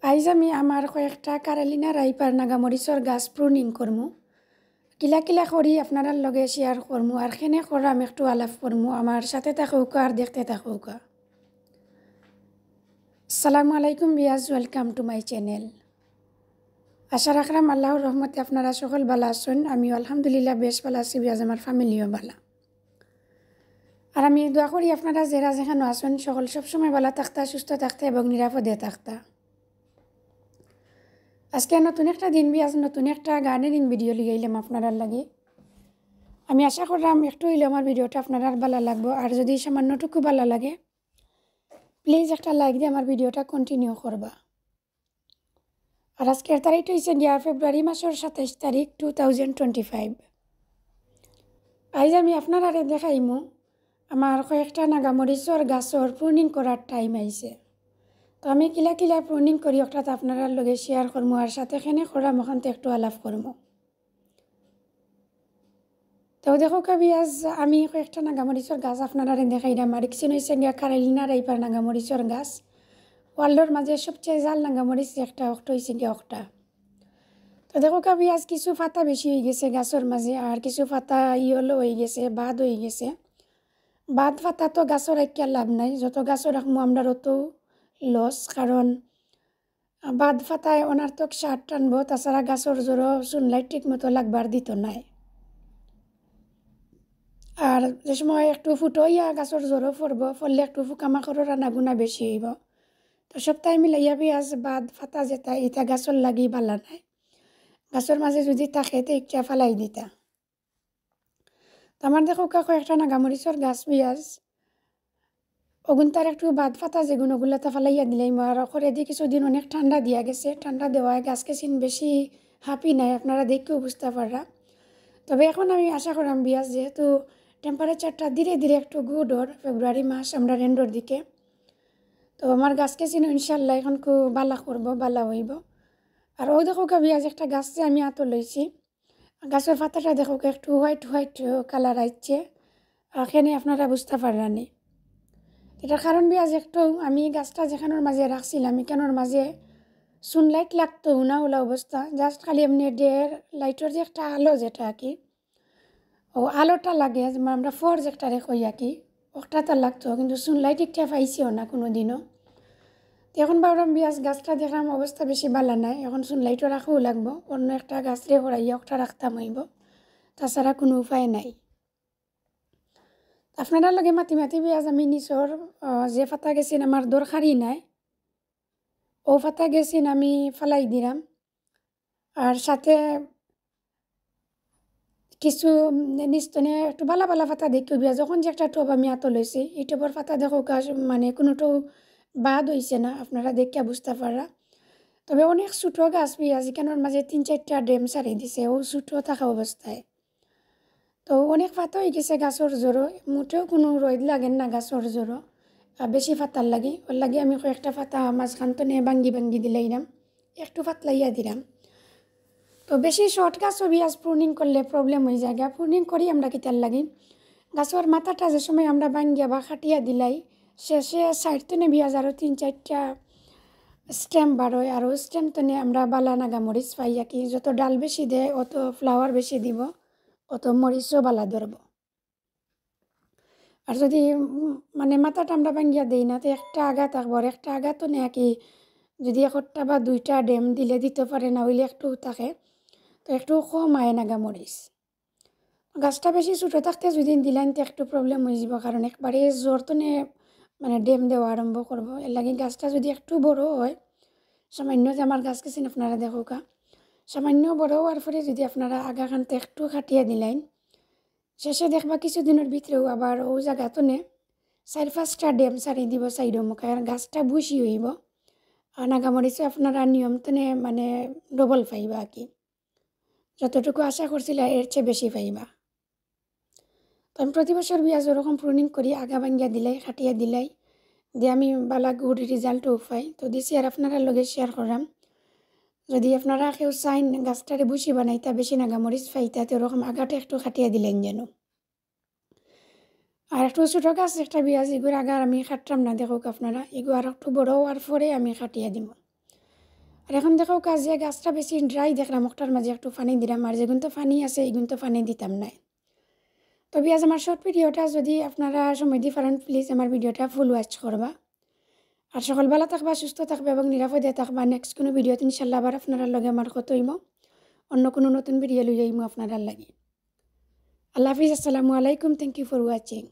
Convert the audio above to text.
আইজ আমি আমার কয়েকটা কারালিনা রাইপার নাগামরিচর গাছ প্রুনিং করমু। কিলা কিলা করি আপনার লগে শেয়ার করমু আর খেনে করাম একটু আলাপ করমু। আমার সাথে থাকুকা আর দেখতে থাকুকা। আসসালামু আলাইকুম বিয়াজ, ওয়েলকাম টু মাই চ্যানেল। আশা রাখলাম আল্লাহর রহমতে আপনারা সকল ভালো আছেন। আমি আলহামদুলিল্লাহ বেশ ভালো আছি বিয়াজ, আমার ফ্যামিলিও ভালো। আর আমি দোয়া করি আপনারা যারা যেখানে আছেন সকল সবসময় ভালো থাকতা, সুস্থ থাকতে এবং নিরাপদে থাকতা। আজকে নতুন একটা দিন বিয়াজ, নতুন একটা গার্ডেনিং ভিডিও লিগাইলাম আপনারা লাগে। আমি আশা করলাম একটু হইলে আমার ভিডিওটা আপনারা ভালো লাগবো। আর যদি সামান্যটুকু ভালো লাগে প্লিজ একটা লাইক দিয়ে আমার ভিডিওটা কন্টিনিউ করবা। আর আজকের তারিখটা হচ্ছে ফেব্রুয়ারি মাসের 27 তারিখ 2025। আজ আমি আপনারা দেখাইমু আমার কয়েকটা নাগামরিচর গাছর প্রুনিং করার টাইম আইছে। তো আমি কিলা কিলা প্রুনিং করি অর্থাৎ আপনার লগে শেয়ার করবো আর সাথে খেনে করাম ওখানতে একটু আলাপ করবো। তো দেখো কাবিয়াজ আমি কয়েকটা নাগামরিচর গাছ আপনারা দেখাইলাম। আর কিছু হয়েছে গিয়া কারালিনা রাইপার নাগামরিচর গাছ। ওয়ার্ল্ডের মাঝে সবচেয়ে জাল নাগামরিচ একটা অক্ট হয়েছে গিয়া অক্টা। তো দেখো কাবিয়াজ কিছু পাতা বেশি হয়ে গেছে গাছের মাঝে আর কিছু পাতা ইয়েলো হয়ে গেছে, বাদ হয়ে গেছে। বাদ পাতা তো গাছের একটা লাভ নাই, যত গাছও রাখবো আমরা অত লস, কারণ বাদ পাতায় অনার্থক সার টানবো, তাছাড়া গাছের জোরও সুনলাইট ঠিক মতো লাগবার দিত নাই। আর যে সময় একটু ফুটোইয়া গাছের জোরও পড়ব, ফললে একটু ফুকামাকড়ের রান্নাগুনা বেশি হইব। তো সপ্তাহে মিলাইয়া পেঁয়াজ বাদ ফাতা যেটা ইটা গাছের লাগি বালা নাই। গাছের মাঝে যদি থাকে তো ইটা ফেলাই দিতা। তো আমার দেখো কয়েকটা নাগামরিচর গাছ পেঁয়াজ ওগুন তার একটু বাদ ফাতা যেগুন ওগুলাতে ফেলাইয়া দিলাই। আর করে দিয়ে কিছুদিন অনেক ঠান্ডা দিয়া গেছে, ঠান্ডা দেওয়ায় গাছকে চিন বেশি হাঁপি নাই, আপনারা দেখেও বুঝতে পাররা। তবে এখন আমি আশা করাম বিয়াজ যেহেতু টেম্পারেচারটা ধীরে ধীরে একটু গুড ওর, ফেব্রুয়ারি মাস আমরা রেন্ডোর দিকে, তো আমার গাছকে চিনো ইনশাল্লাহ এখন খুব বালা করবো, বালা হইব। আর ও দেখো বিয়াজ একটা গাছ যে আমি আতো লইছি, গাছের পাতাটা দেখো একটু হোয়াইট হোয়াইট কালার আসছে, এখানে আপনারা বুঝতে পাররানি। এটার কারণ বিয়াজ একটু আমি গাছটা যেখানোর মাঝে রাখছিলাম এখানোর মাঝে সুনলাইট লাগতো না ওলা অবস্থা, জাস্ট খালি এমনি ডের লাইটের যে একটা আলো যেটা আর কি, ও আলোটা লাগে আমরা ফোর্স একটা রেখই আর কি, ওটাতে লাগতো, কিন্তু সুনলাইট একটা পাইছিও না কোনো দিনও। এখন ভাবলাম বিয়াজ গাছটা দেখলাম অবস্থা বেশি ভালো নাই, এখন সুনলাইটও রাখও লাগবো, অন্য একটা গাছ রে হরাইয়া ওটা রাখতাম হইব, তাছাড়া কোনো উপায় নাই। আপনারা লগে মাতি মাতি বিয়াজ আমি নিচর যে ফাতা গেছেন আমার দরকারই নাই, ও ফাতা গেছেন আমি ফালাই দিলাম। আর সাথে কিছু নিস্তনে একটু বালা বালা পাতা দেখি বিয়া, যখন যে একটা টব আমি আতো লইছি এই টবর পাতা দেখো গাছ মানে কোনোটাও বাদ হইছে না, আপনারা দেখিয়া বুঝতে পারা। তবে অনেক ছোটো গাছ বিয়া যেখানোর মাঝে 3-4টা ডেম সারি দিছে ও ছোটো থাকা অবস্থায়। তো অনেক পাতা হয়ে গেছে গাছের জোরো, মোটেও কোনো রোদ লাগেন না গাছের জোরো, বেশি পাতার লাগি ওর লাগে আমি কয়েকটা পাতা মাঝখান তো নিয়ে ভাঙ্গি ভাঙ্গি দিলাইলাম, একটু পাতলাইয়া দিলাম। তো বেশি শর্ট গাছও বিয়াজ প্রুনিং করলে প্রবলেম হয়ে যায়। প্রুনিং করি আমরা কিতার লাগি গাছের মাথাটা যে সময় আমরা ভাঙ্গিয়া বা খাটিয়া দিলাই শেষে সাইড তো বিয়াজ আরও 3-4টা স্টেম বাড়োয়, আর ওই স্টেম তো আমরা বালা নাগামরিচ পাই আর কি, যত ডাল বেশি দেয় অত ফ্লাওয়ার বেশি দিব, অত মরিচও বালা ধরব। আর যদি মানে মাথাটা আমরা ভাঙ্গিয়া দিই না তো একটা আগা থাকবো, আর একটা আগা তো নেই কি, যদি 1টা বা 2টা ডেম দিলে দিতে পারে, না হইলে একটু থাকে, তো একটু কম আয় নাগামরিচ। গাছটা বেশি ছোটো থাকতে যদি দিলেন তো একটু প্রবলেম হয়ে যাব, কারণ একবারে জোর তো মানে ডেম দেওয়া আরম্ভ করবো। এর লাগে গাছটা যদি একটু বড় হয়, সামান্য যে আমার গাছ গেছেন আপনারা দেখো সামান্য বড় হওয়ার পরে যদি আপনারা আগাখানতে একটু কাটিয়ে দিলেন, শেষে দেখবা কিছুদিনের ভিতরেও আবার ও জায়গাতো 4-5টা ডেম সারি দিব সাইড মুখে, আর গাছটা বুঝি হইব। আর নাগামরিচও আপনারা নিয়ম তো মানে ডবল পাইবা আর কি, যতটুকু আশা করছিল এর চেয়ে বেশি পাইবা। তো আমি প্রতি বছর বিয়াজ ওরকম প্রুনিং করি, আগা ভাঙ্গিয়া দিলাই কাটিয়া দিলাই দিয়ে আমি বালা গুড রেজাল্টও পাই। তো দিছি আর আপনারা লগে শেয়ার করলাম, যদি আপনারা কেউ চাইন গাছটারে বুঝি বানাইতা বেশি নাগামরিচ পাইতা তো ওরকম আগাটা একটু কাটিয়া দিলেন যেন। আর একটু ছোটো গাছ একটা বিয়াজ এগুলো আগার আমি কাটতাম না, দেখো আপনারা এগুলো আর একটু বড় হওয়ার পরে আমি কাটিয়া দিব। আর এখন দেখো কাজ যে গাছটা বেশি ড্রাই দেখলাম ওটার মাঝে একটু পানি দিলাম, আর যেগুন তো পানি আছে এগুন তো পানি দিতাম না। তবে আজ আমার শর্ট ভিডিওটা যদি আপনারা সময় দিয়ে পারেন প্লিজ আমার ভিডিওটা ফুল ওয়াচ করবা। আর সকল ভালো থাকবা, সুস্থ থাকবা এবং নিরাপদে থাকবা। নেক্সট কোনো ভিডিওতে ইনশাল্লাহ আবার আপনারা লগে আমার কত হইমো, অন্য কোনো নতুন ভিডিও লই আইমো আপনারা লাগি। আল্লাহ হাফিজ, আসসালামু আলাইকুম, থ্যাংক ইউ ফর ওয়াচিং।